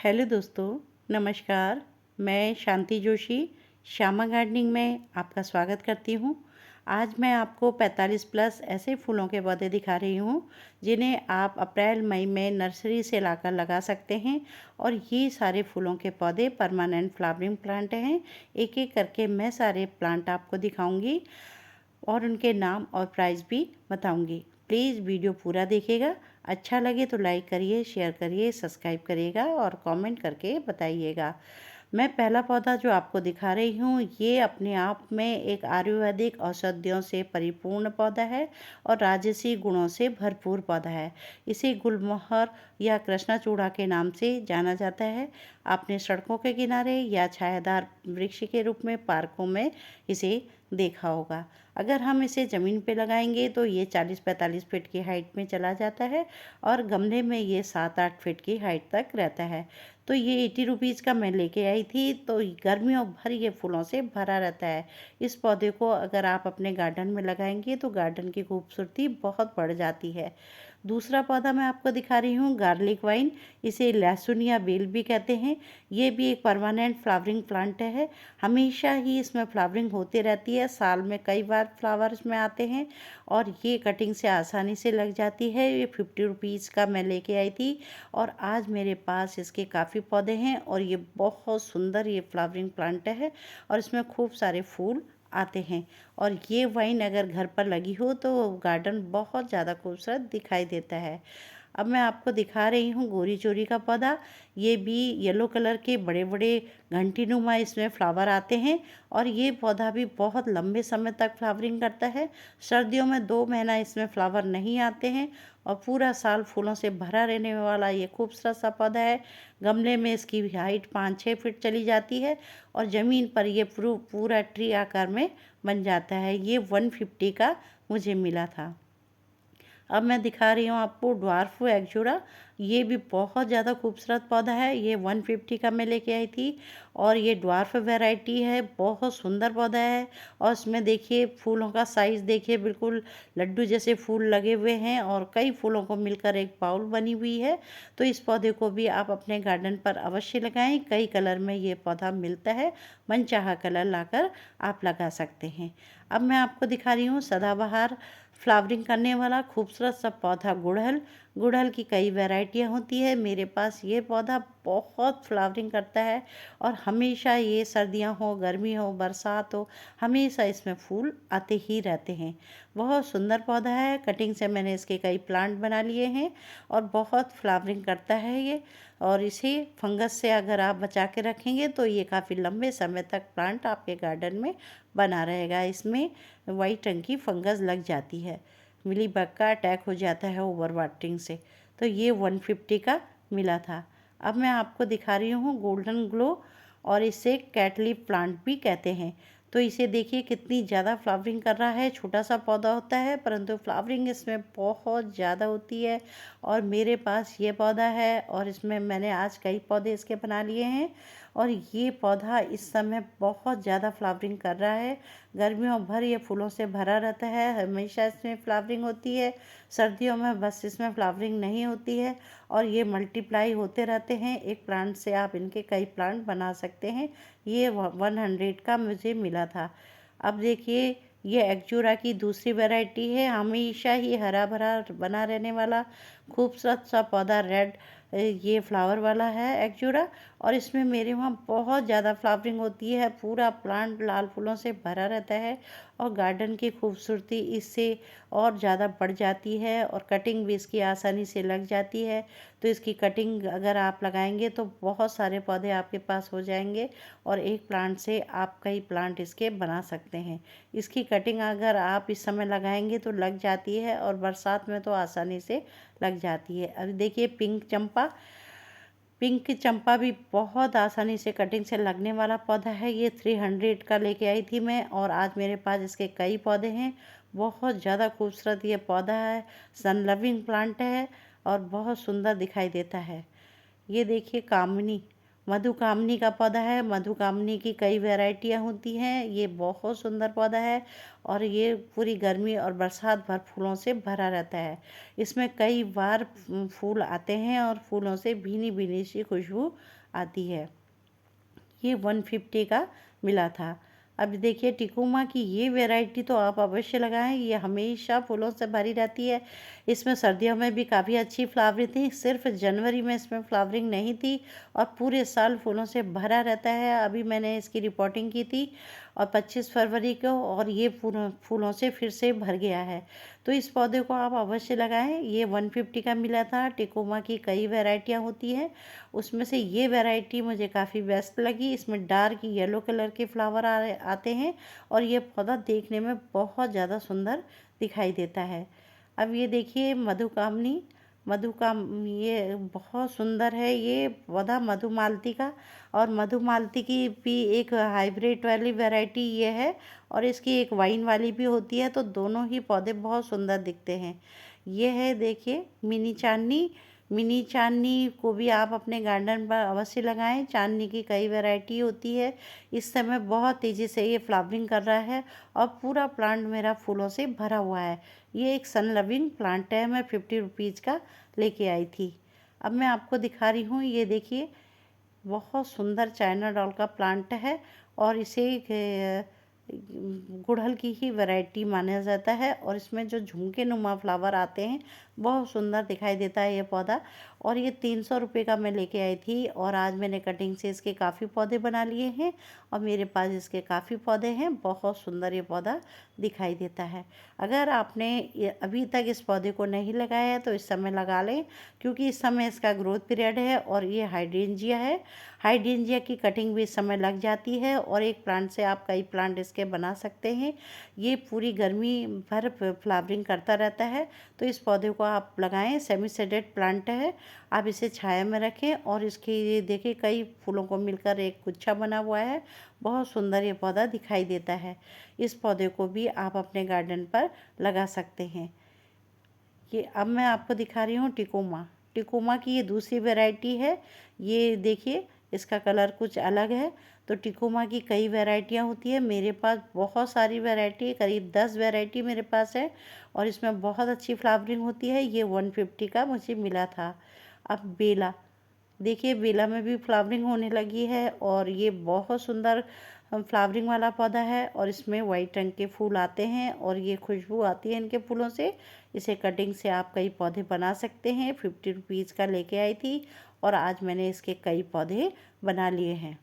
Hello दोस्तों, नमस्कार। मैं शांति जोशी श्यामा गार्डनिंग में आपका स्वागत करती हूँ। आज मैं आपको 45 प्लस ऐसे फूलों के पौधे दिखा रही हूँ जिन्हें आप अप्रैल मई में नर्सरी से लाकर लगा सकते हैं। और ये सारे फूलों के पौधे परमानेंट फ्लावरिंग प्लांट हैं। एक एक करके मैं सारे प्लांट आपको दिखाऊंगी और उनके नाम और प्राइस भी बताऊंगी। प्लीज़ वीडियो पूरा देखिएगा। अच्छा लगे तो लाइक करिए, शेयर करिए, सब्सक्राइब करिएगा और कमेंट करके बताइएगा। मैं पहला पौधा जो आपको दिखा रही हूँ ये अपने आप में एक आयुर्वेदिक औषधियों से परिपूर्ण पौधा है और राजसी गुणों से भरपूर पौधा है। इसे गुलमोहर या कृष्णचूड़ा के नाम से जाना जाता है। आपने सड़कों के किनारे या छायादार वृक्ष के रूप में पार्कों में इसे देखा होगा। अगर हम इसे ज़मीन पे लगाएंगे तो ये 40-45 फीट की हाइट में चला जाता है और गमले में ये 7-8 फीट की हाइट तक रहता है। तो ये 80 रुपीज़ का मैं लेके आई थी। तो गर्मियों भर ये फूलों से भरा रहता है। इस पौधे को अगर आप अपने गार्डन में लगाएंगे तो गार्डन की खूबसूरती बहुत बढ़ जाती है। दूसरा पौधा मैं आपको दिखा रही हूँ गार्लिक वाइन। इसे लहसुन या बेल भी कहते हैं। ये भी एक परमानेंट फ्लावरिंग प्लांट है। हमेशा ही इसमें फ्लावरिंग होती रहती है। साल में कई बार फ्लावर्स में आते हैं और ये कटिंग से आसानी से लग जाती है। ये 50 रुपीज़ का मैं लेके आई थी और आज मेरे पास इसके काफ़ी पौधे हैं और ये बहुत सुंदर ये फ्लावरिंग प्लांट है और इसमें खूब सारे फूल आते हैं। और ये वाइन अगर घर पर लगी हो तो गार्डन बहुत ज़्यादा खूबसूरत दिखाई देता है। अब मैं आपको दिखा रही हूँ गोरी चोरी का पौधा। ये भी येलो कलर के बड़े बड़े घंटीनुमा इसमें फ्लावर आते हैं और ये पौधा भी बहुत लंबे समय तक फ्लावरिंग करता है। सर्दियों में 2 महीना इसमें फ्लावर नहीं आते हैं और पूरा साल फूलों से भरा रहने वाला ये खूबसूरत सा पौधा है। गमले में इसकी हाइट 5-6 फीट चली जाती है और ज़मीन पर ये पूरा ट्री आकार में बन जाता है। ये 150 का मुझे मिला था। अब मैं दिखा रही हूँ आपको ड्वार्फ एग्जोरा। ये भी बहुत ज़्यादा खूबसूरत पौधा है। ये 150 का मैं लेके आई थी और ये ड्वार्फ वैरायटी है। बहुत सुंदर पौधा है और इसमें देखिए फूलों का साइज़ देखिए, बिल्कुल लड्डू जैसे फूल लगे हुए हैं और कई फूलों को मिलकर एक बाउल बनी हुई है। तो इस पौधे को भी आप अपने गार्डन पर अवश्य लगाएं। कई कलर में ये पौधा मिलता है। मनचाहा कलर लाकर आप लगा सकते हैं। अब मैं आपको दिखा रही हूँ सदाबहार फ्लावरिंग करने वाला खूबसूरत सा पौधा गुड़हल। गुड़हल की कई वैरायटियाँ होती है। मेरे पास ये पौधा बहुत फ्लावरिंग करता है और हमेशा ये सर्दियाँ हो, गर्मी हो, बरसात हो, हमेशा इसमें फूल आते ही रहते हैं। बहुत सुंदर पौधा है। कटिंग से मैंने इसके कई प्लांट बना लिए हैं और बहुत फ्लावरिंग करता है ये। और इसे फंगस से अगर आप बचा के रखेंगे तो ये काफ़ी लंबे समय तक प्लांट आपके गार्डन में बना रहेगा। इसमें वाइट रंग की फंगस लग जाती है। मिली बग का अटैक हो जाता है ओवर वाटरिंग से। तो ये 150 का मिला था। अब मैं आपको दिखा रही हूँ गोल्डन ग्लो और इसे कैटलिप प्लांट भी कहते हैं। तो इसे देखिए कितनी ज़्यादा फ्लावरिंग कर रहा है। छोटा सा पौधा होता है परंतु फ्लावरिंग इसमें बहुत ज़्यादा होती है। और मेरे पास ये पौधा है और इसमें मैंने आज कई पौधे इसके बना लिए हैं और ये पौधा इस समय बहुत ज़्यादा फ्लावरिंग कर रहा है। गर्मियों भर ये फूलों से भरा रहता है। हमेशा इसमें फ्लावरिंग होती है। सर्दियों में बस इसमें फ्लावरिंग नहीं होती है और ये मल्टीप्लाई होते रहते हैं। एक प्लांट से आप इनके कई प्लांट बना सकते हैं। ये 100 का मुझे मिला था। अब देखिए ये एक्जोरा की दूसरी वैरायटी है। हमेशा ही हरा भरा बना रहने वाला खूबसूरत सा पौधा रेड ये फ्लावर वाला है एक्जोरा। और इसमें मेरे वहाँ बहुत ज़्यादा फ्लावरिंग होती है। पूरा प्लांट लाल फूलों से भरा रहता है और गार्डन की खूबसूरती इससे और ज़्यादा बढ़ जाती है और कटिंग भी इसकी आसानी से लग जाती है। तो इसकी कटिंग अगर आप लगाएंगे तो बहुत सारे पौधे आपके पास हो जाएंगे और एक प्लांट से आप कई प्लांट इसके बना सकते हैं। इसकी कटिंग अगर आप इस समय लगाएंगे तो लग जाती है और बरसात में तो आसानी से लग जाती है। अभी देखिए पिंक चंपा। पिंक चंपा भी बहुत आसानी से कटिंग से लगने वाला पौधा है। ये 300 का लेके आई थी मैं और आज मेरे पास इसके कई पौधे हैं। बहुत ज़्यादा खूबसूरत ये पौधा है। सन लविंग प्लांट है और बहुत सुंदर दिखाई देता है। ये देखिए कामिनी मधुकामनी का पौधा है। मधुकामनी की कई वैरायटियाँ होती हैं। ये बहुत सुंदर पौधा है और ये पूरी गर्मी और बरसात भर फूलों से भरा रहता है। इसमें कई बार फूल आते हैं और फूलों से भीनी भीनी सी खुशबू आती है। ये 150 का मिला था। अब देखिए टिकोमा की ये वैरायटी तो आप अवश्य लगाएं। ये हमेशा फूलों से भरी रहती है। इसमें सर्दियों में भी काफ़ी अच्छी फ्लावरिंग थी। सिर्फ जनवरी में इसमें फ्लावरिंग नहीं थी और पूरे साल फूलों से भरा रहता है। अभी मैंने इसकी रिपोर्टिंग की थी और 25 फरवरी को, और ये फूलों से फिर से भर गया है। तो इस पौधे को आप अवश्य लगाएं। ये 150 का मिला था। टिकोमा की कई वैरायटियाँ होती हैं, उसमें से ये वैरायटी मुझे काफ़ी बेस्ट लगी। इसमें डार्क येलो कलर के फ्लावर आते हैं और ये पौधा देखने में बहुत ज़्यादा सुंदर दिखाई देता है। अब ये देखिए मधुकामनी। ये बहुत सुंदर है ये पौधा मधुमालती का, और मधुमालती की भी एक हाइब्रिड वाली वैरायटी ये है और इसकी एक वाइन वाली भी होती है। तो दोनों ही पौधे बहुत सुंदर दिखते हैं। ये है देखिए मिनी चांदनी। मिनी चांदनी को भी आप अपने गार्डन पर अवश्य लगाएं। चांदनी की कई वैरायटी होती है। इस समय बहुत तेज़ी से ये फ्लावरिंग कर रहा है और पूरा प्लांट मेरा फूलों से भरा हुआ है। ये एक सन लविंग प्लांट है। मैं 50 रुपीज़ का लेके आई थी। अब मैं आपको दिखा रही हूँ। ये देखिए बहुत सुंदर चाइना डॉल का प्लांट है और इसे गुड़हल की ही वैरायटी माना जाता है और इसमें जो झुमके नुमा फ्लावर आते हैं बहुत सुंदर दिखाई देता है ये पौधा। और ये 300 रुपये का मैं लेके आई थी और आज मैंने कटिंग से इसके काफ़ी पौधे बना लिए हैं और मेरे पास इसके काफ़ी पौधे हैं। बहुत सुंदर ये पौधा दिखाई देता है। अगर आपने अभी तक इस पौधे को नहीं लगाया है तो इस समय लगा लें, क्योंकि इस समय इसका ग्रोथ पीरियड है और ये हाइड्रेंजिया है। हाइड्रेंजिया की कटिंग भी इस समय लग जाती है और एक प्लांट से आप कई प्लांट इसके बना सकते हैं। ये पूरी गर्मी भर फ्लावरिंग करता रहता है। तो इस पौधे को आप लगाएं। सेमी शेडेड प्लांट है। आप इसे छाया में रखें और इसके ये देखिए कई फूलों को मिलकर एक गुच्छा बना हुआ है। बहुत सुंदर ये पौधा दिखाई देता है। इस पौधे को भी आप अपने गार्डन पर लगा सकते हैं। ये अब मैं आपको दिखा रही हूँ टिकोमा। टिकोमा की ये दूसरी वैरायटी है। ये देखिए इसका कलर कुछ अलग है। तो टिकोमा की कई वैरायटियाँ होती है। मेरे पास बहुत सारी वैरायटी, करीब 10 वैरायटी मेरे पास है और इसमें बहुत अच्छी फ्लावरिंग होती है। ये 150 का मुझे मिला था। अब बेला देखिए, बेला में भी फ्लावरिंग होने लगी है और ये बहुत सुंदर फ्लावरिंग वाला पौधा है और इसमें वाइट रंग के फूल आते हैं और ये खुशबू आती है इनके फूलों से। इसे कटिंग से आप कई पौधे बना सकते हैं। 50 रुपीज़ का लेके आई थी और आज मैंने इसके कई पौधे बना लिए हैं।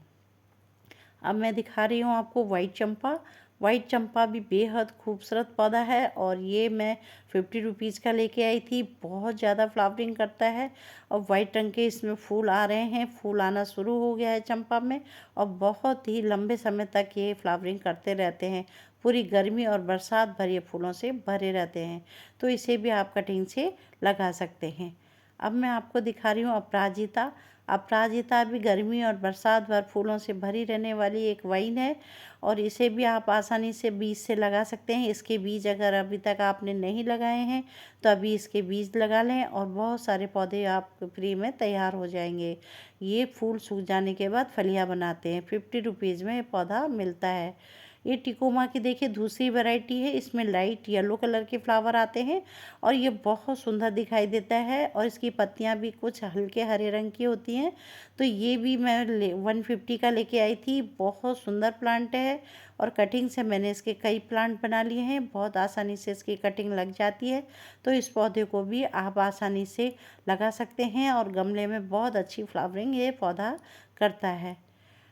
अब मैं दिखा रही हूँ आपको वाइट चंपा। वाइट चंपा भी बेहद खूबसूरत पौधा है और ये मैं 50 रुपीज़ का लेके आई थी। बहुत ज़्यादा फ्लावरिंग करता है और वाइट रंग के इसमें फूल आ रहे हैं। फूल आना शुरू हो गया है चंपा में और बहुत ही लंबे समय तक ये फ्लावरिंग करते रहते हैं। पूरी गर्मी और बरसात भर ये फूलों से भरे रहते हैं। तो इसे भी आप कटिंग से लगा सकते हैं। अब मैं आपको दिखा रही हूँ अपराजिता। अपराजिता भी गर्मी और बरसात भर फूलों से भरी रहने वाली एक वाइन है और इसे भी आप आसानी से बीज से लगा सकते हैं। इसके बीज अगर अभी तक आपने नहीं लगाए हैं तो अभी इसके बीज लगा लें और बहुत सारे पौधे आप फ्री में तैयार हो जाएंगे। ये फूल सूख जाने के बाद फलियाँ बनाते हैं। 50 रुपीज़ में पौधा मिलता है। ये टिकोमा की देखिए दूसरी वैरायटी है। इसमें लाइट येलो कलर के फ्लावर आते हैं और ये बहुत सुंदर दिखाई देता है और इसकी पत्तियां भी कुछ हल्के हरे रंग की होती हैं। तो ये भी मैं 150 का लेके आई थी। बहुत सुंदर प्लांट है और कटिंग से मैंने इसके कई प्लांट बना लिए हैं। बहुत आसानी से इसकी कटिंग लग जाती है। तो इस पौधे को भी आप आसानी से लगा सकते हैं और गमले में बहुत अच्छी फ्लावरिंग ये पौधा करता है।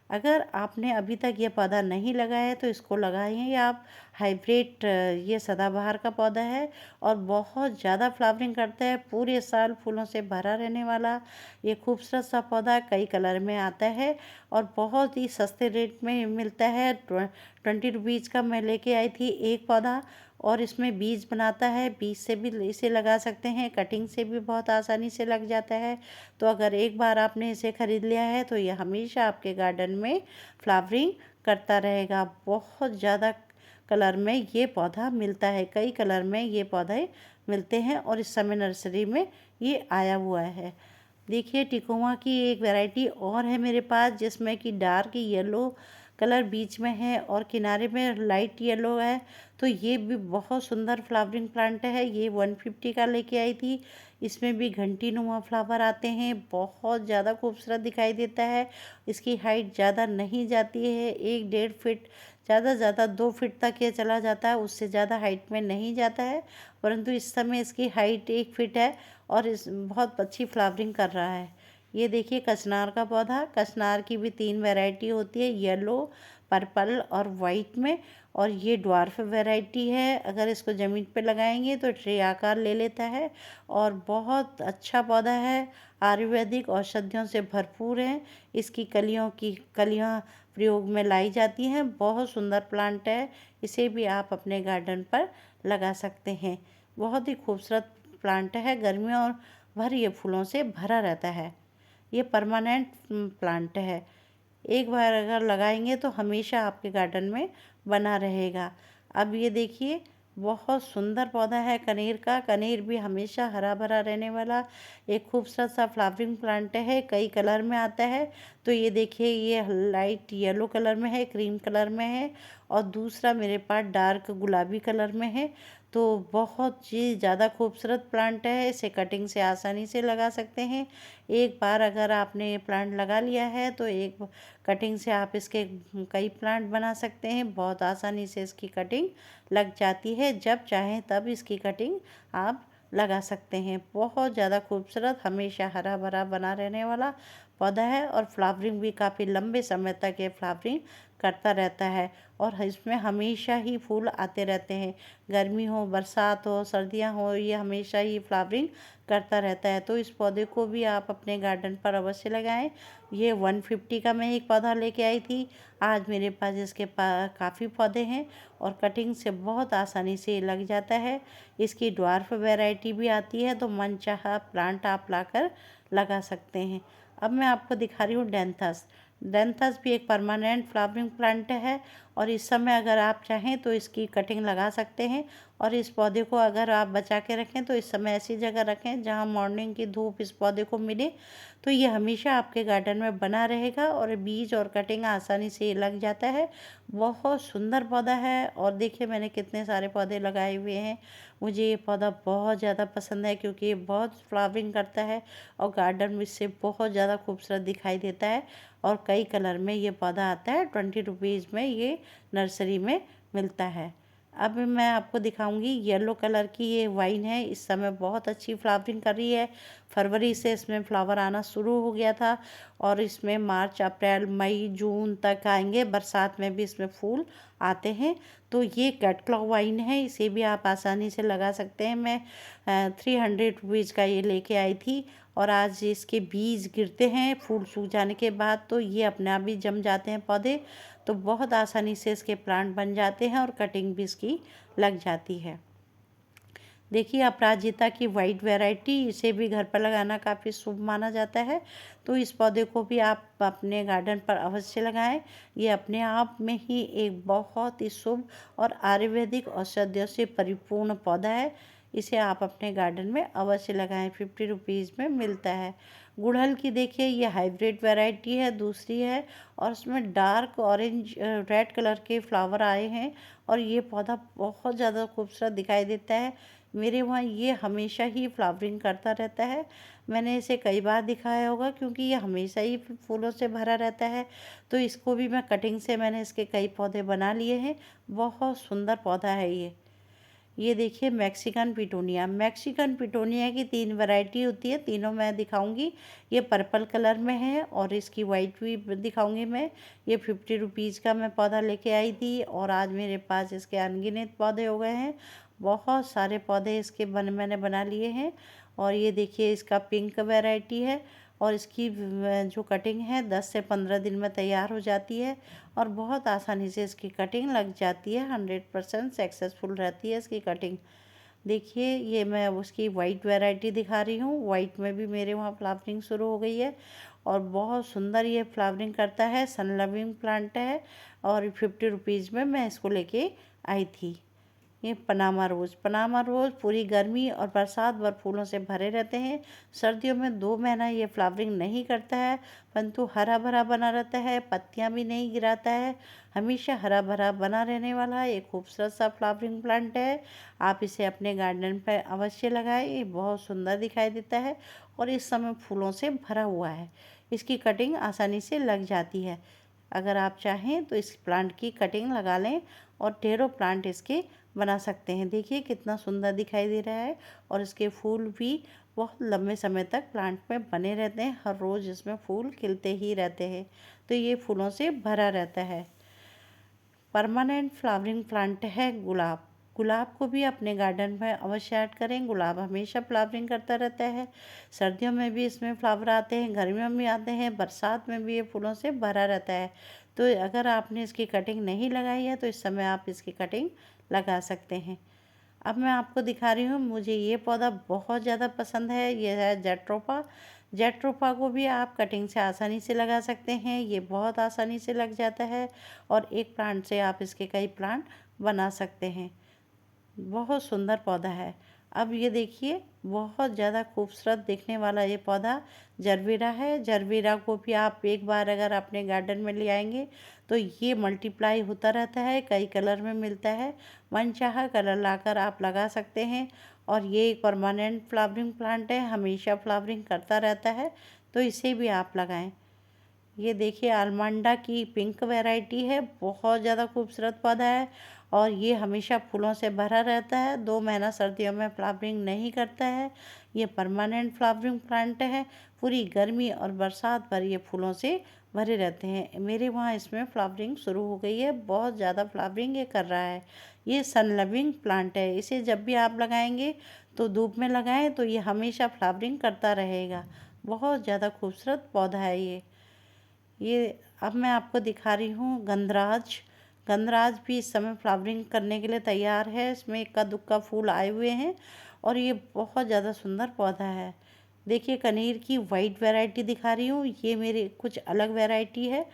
अगर आपने अभी तक ये पौधा नहीं लगाया है तो इसको लगाइए आप। हाइब्रिड ये सदाबहार का पौधा है और बहुत ज़्यादा फ्लावरिंग करता है। पूरे साल फूलों से भरा रहने वाला ये खूबसूरत सा पौधा कई कलर में आता है और बहुत ही सस्ते रेट में मिलता है। 20 रुपीज़ का मैं लेके आई थी एक पौधा और इसमें बीज बनाता है। बीज से भी इसे लगा सकते हैं। कटिंग से भी बहुत आसानी से लग जाता है। तो अगर एक बार आपने इसे ख़रीद लिया है तो ये हमेशा आपके गार्डन में फ्लावरिंग करता रहेगा। बहुत ज़्यादा कलर में ये पौधा मिलता है। कई कलर में ये पौधे मिलते हैं और इस समय नर्सरी में ये आया हुआ है। देखिए टिकोमा की एक वैरायटी और है मेरे पास, जिसमें कि डार्क येलो कलर बीच में है और किनारे में लाइट येलो है। तो ये भी बहुत सुंदर फ्लावरिंग प्लांट है। ये 150 का लेके आई थी। इसमें भी घंटी नुमा फ्लावर आते हैं, बहुत ज़्यादा खूबसूरत दिखाई देता है। इसकी हाइट ज़्यादा नहीं जाती है, 1-1.5 फीट, ज़्यादा 2 फीट तक ये चला जाता है, उससे ज़्यादा हाइट में नहीं जाता है। परंतु इस समय इसकी हाइट 1 फीट है और इस बहुत अच्छी फ्लावरिंग कर रहा है। ये देखिए कचनार का पौधा। कचनार की भी 3 वैरायटी होती है, येलो, पर्पल और वाइट में। और ये ड्वार्फ वैरायटी है। अगर इसको ज़मीन पे लगाएंगे तो ट्रे आकार ले लेता है और बहुत अच्छा पौधा है। आयुर्वेदिक औषधियों से भरपूर है। इसकी कलियां प्रयोग में लाई जाती हैं। बहुत सुंदर प्लांट है। इसे भी आप अपने गार्डन पर लगा सकते हैं। बहुत ही खूबसूरत प्लांट है। गर्मियों और भर ये फूलों से भरा रहता है। ये परमानेंट प्लांट है। एक बार अगर लगाएंगे तो हमेशा आपके गार्डन में बना रहेगा। अब ये देखिए बहुत सुंदर पौधा है कनेर का। कनेर भी हमेशा हरा भरा रहने वाला एक खूबसूरत सा फ्लावरिंग प्लांट है। कई कलर में आता है। तो ये देखिए ये लाइट येलो कलर में है, क्रीम कलर में है और दूसरा मेरे पास डार्क गुलाबी कलर में है। तो बहुत ही ज़्यादा खूबसूरत प्लांट है। इसे कटिंग से आसानी से लगा सकते हैं। एक बार अगर आपने ये प्लांट लगा लिया है तो एक कटिंग से आप इसके कई प्लांट बना सकते हैं। बहुत आसानी से इसकी कटिंग लग जाती है। जब चाहें तब इसकी कटिंग आप लगा सकते हैं। बहुत ज़्यादा खूबसूरत, हमेशा हरा भरा बना रहने वाला पौधा है और फ्लावरिंग भी काफ़ी लंबे समय तक ये फ्लावरिंग करता रहता है और इसमें हमेशा ही फूल आते रहते हैं। गर्मी हो, बरसात हो, सर्दियां हो, ये हमेशा ही फ्लावरिंग करता रहता है। तो इस पौधे को भी आप अपने गार्डन पर अवश्य लगाएं। ये 150 का मैं एक पौधा लेके आई थी। आज मेरे पास इसके काफ़ी पौधे हैं और कटिंग से बहुत आसानी से ये लग जाता है। इसकी ड्वार्फ वैरायटी भी आती है, तो मनचाहा प्लांट आप लाकर लगा सकते हैं। अब मैं आपको दिखा रही हूँ डेंथस। डेंथस भी एक परमानेंट फ्लावरिंग प्लांट है और इस समय अगर आप चाहें तो इसकी कटिंग लगा सकते हैं। और इस पौधे को अगर आप बचा के रखें तो इस समय ऐसी जगह रखें जहां मॉर्निंग की धूप इस पौधे को मिले, तो ये हमेशा आपके गार्डन में बना रहेगा और बीज और कटिंग आसानी से लग जाता है। बहुत सुंदर पौधा है और देखिए मैंने कितने सारे पौधे लगाए हुए हैं। मुझे ये पौधा बहुत ज़्यादा पसंद है क्योंकि ये बहुत फ्लावरिंग करता है और गार्डन में इससे बहुत ज़्यादा खूबसूरत दिखाई देता है। और कई कलर में ये पौधा आता है। 20 रुपीज़ में ये नर्सरी में मिलता है। अब मैं आपको दिखाऊंगी येलो कलर की ये वाइन है। इस समय बहुत अच्छी फ्लावरिंग कर रही है। फरवरी से इसमें फ्लावर आना शुरू हो गया था और इसमें मार्च, अप्रैल, मई, जून तक आएंगे। बरसात में भी इसमें फूल आते हैं। तो ये कैटलॉग वाइन है। इसे भी आप आसानी से लगा सकते हैं। मैं 300 रुपीज़ का ये लेके आई थी और आज इसके बीज गिरते हैं फूल सूख जाने के बाद, तो ये अपने आप ही जम जाते हैं पौधे। तो बहुत आसानी से इसके प्लांट बन जाते हैं और कटिंग भी इसकी लग जाती है। देखिए अपराजिता की वाइट वैरायटी, इसे भी घर पर लगाना काफ़ी शुभ माना जाता है। तो इस पौधे को भी आप अपने गार्डन पर अवश्य लगाएं। ये अपने आप में ही एक बहुत ही शुभ और आयुर्वेदिक औषधियों से परिपूर्ण पौधा है। इसे आप अपने गार्डन में अवश्य लगाएं। 50 रुपीज़ में मिलता है। गुड़हल की देखिए ये हाइब्रिड वैरायटी है, दूसरी है और उसमें डार्क ऑरेंज रेड कलर के फ्लावर आए हैं और ये पौधा बहुत ज़्यादा खूबसूरत दिखाई देता है। मेरे वहाँ ये हमेशा ही फ्लावरिंग करता रहता है। मैंने इसे कई बार दिखाया होगा क्योंकि ये हमेशा ही फूलों से भरा रहता है। तो इसको भी मैं कटिंग से मैंने इसके कई पौधे बना लिए हैं। बहुत सुंदर पौधा है ये देखिए मैक्सिकन पिटोनिया। मैक्सिकन पिटोनिया की 3 वैरायटी होती है, तीनों मैं दिखाऊंगी। ये पर्पल कलर में है और इसकी वाइट भी दिखाऊंगी मैं। ये 50 रुपीज़ का मैं पौधा लेके आई थी और आज मेरे पास इसके अनगिनत पौधे हो गए हैं। बहुत सारे पौधे इसके मैंने बना लिए हैं। और ये देखिए इसका पिंक वैरायटी है और इसकी जो कटिंग है 10 से 15 दिन में तैयार हो जाती है और बहुत आसानी से इसकी कटिंग लग जाती है। 100% सक्सेसफुल रहती है इसकी कटिंग। देखिए ये मैं उसकी वाइट वैरायटी दिखा रही हूँ। वाइट में भी मेरे वहाँ फ्लावरिंग शुरू हो गई है और बहुत सुंदर ये फ्लावरिंग करता है। सन लविंग प्लांट है और 50 रुपीज़ में मैं इसको लेके आई थी। ये पनामा रोज़ पूरी गर्मी और बरसात भर फूलों से भरे रहते हैं। सर्दियों में 2 महीना ये फ्लावरिंग नहीं करता है, परंतु हरा भरा बना रहता है, पत्तियां भी नहीं गिराता है, हमेशा हरा भरा बना रहने वाला एक खूबसूरत सा फ्लावरिंग प्लांट है। आप इसे अपने गार्डन पर अवश्य लगाएं, ये बहुत सुंदर दिखाई देता है और इस समय फूलों से भरा हुआ है। इसकी कटिंग आसानी से लग जाती है। अगर आप चाहें तो इस प्लांट की कटिंग लगा लें और ढेरों प्लांट इसके बना सकते हैं। देखिए कितना सुंदर दिखाई दे रहा है और इसके फूल भी बहुत लंबे समय तक प्लांट में बने रहते हैं। हर रोज़ इसमें फूल खिलते ही रहते हैं, तो ये फूलों से भरा रहता है। परमानेंट फ्लावरिंग प्लांट है गुलाब। गुलाब को भी अपने गार्डन में अवश्य ऐड करें। गुलाब हमेशा फ्लावरिंग करता रहता है। सर्दियों में भी इसमें फ्लावर आते हैं, गर्मियों में आते हैं, बरसात में भी ये फूलों से भरा रहता है। तो अगर आपने इसकी कटिंग नहीं लगाई है तो इस समय आप इसकी कटिंग लगा सकते हैं। अब मैं आपको दिखा रही हूँ, मुझे ये पौधा बहुत ज़्यादा पसंद है। ये है जेट्रोपा। जेट्रोपा को भी आप कटिंग से आसानी से लगा सकते हैं। ये बहुत आसानी से लग जाता है और एक प्लांट से आप इसके कई प्लांट बना सकते हैं। बहुत सुंदर पौधा है। अब ये देखिए बहुत ज़्यादा खूबसूरत दिखने वाला ये पौधा जरबेरा है। जरबेरा को भी आप एक बार अगर अपने गार्डन में ले आएंगे तो ये मल्टीप्लाई होता रहता है, कई कलर में मिलता है। मनचाहा कलर लाकर आप लगा सकते हैं और ये एक परमानेंट फ्लावरिंग प्लांट है, हमेशा फ्लावरिंग करता रहता है, तो इसे भी आप लगाएं। ये देखिए आलमांडा की पिंक वैरायटी है, बहुत ज़्यादा खूबसूरत पौधा है और ये हमेशा फूलों से भरा रहता है। 2 महीना सर्दियों में फ्लावरिंग नहीं करता है। ये परमानेंट फ्लावरिंग प्लांट है। पूरी गर्मी और बरसात भर ये फूलों से भरे रहते हैं। मेरे वहाँ इसमें फ्लावरिंग शुरू हो गई है, बहुत ज़्यादा फ्लावरिंग ये कर रहा है। ये सन लविंग प्लांट है। इसे जब भी आप लगाएंगे तो धूप में लगाएं तो ये हमेशा फ्लावरिंग करता रहेगा। बहुत ज़्यादा खूबसूरत पौधा है ये। अब मैं आपको दिखा रही हूँ गंधराज। गंधराज भी इस समय फ्लावरिंग करने के लिए तैयार है। इसमें इक्का दुक्का फूल आए हुए हैं और ये बहुत ज़्यादा सुंदर पौधा है। देखिए कनेर की वाइट वैरायटी दिखा रही हूँ, ये मेरी कुछ अलग वैरायटी है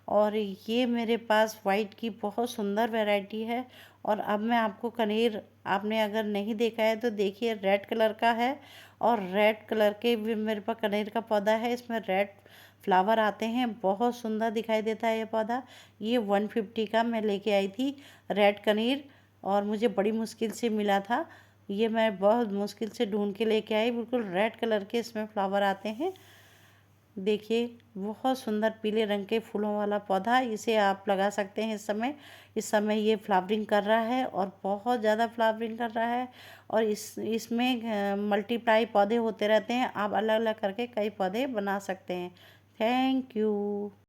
और ये मेरे पास वाइट की बहुत सुंदर वैरायटी है। और अब मैं आपको कनेर, आपने अगर नहीं देखा है तो देखिए रेड कलर का है और रेड कलर के भी मेरे पास कनेर का पौधा है। इसमें रेड फ्लावर आते हैं, बहुत सुंदर दिखाई देता है ये पौधा। ये 150 का मैं लेके आई थी रेड कनेर और मुझे बड़ी मुश्किल से मिला था। ये मैं बहुत मुश्किल से ढूंढ के लेके आई, बिल्कुल रेड कलर के इसमें फ्लावर आते हैं। देखिए बहुत सुंदर पीले रंग के फूलों वाला पौधा, इसे आप लगा सकते हैं। इस समय ये फ्लावरिंग कर रहा है और बहुत ज़्यादा फ्लावरिंग कर रहा है और इसमें मल्टीप्लाई पौधे होते रहते हैं। आप अलग अलग करके कई पौधे बना सकते हैं। Thank you.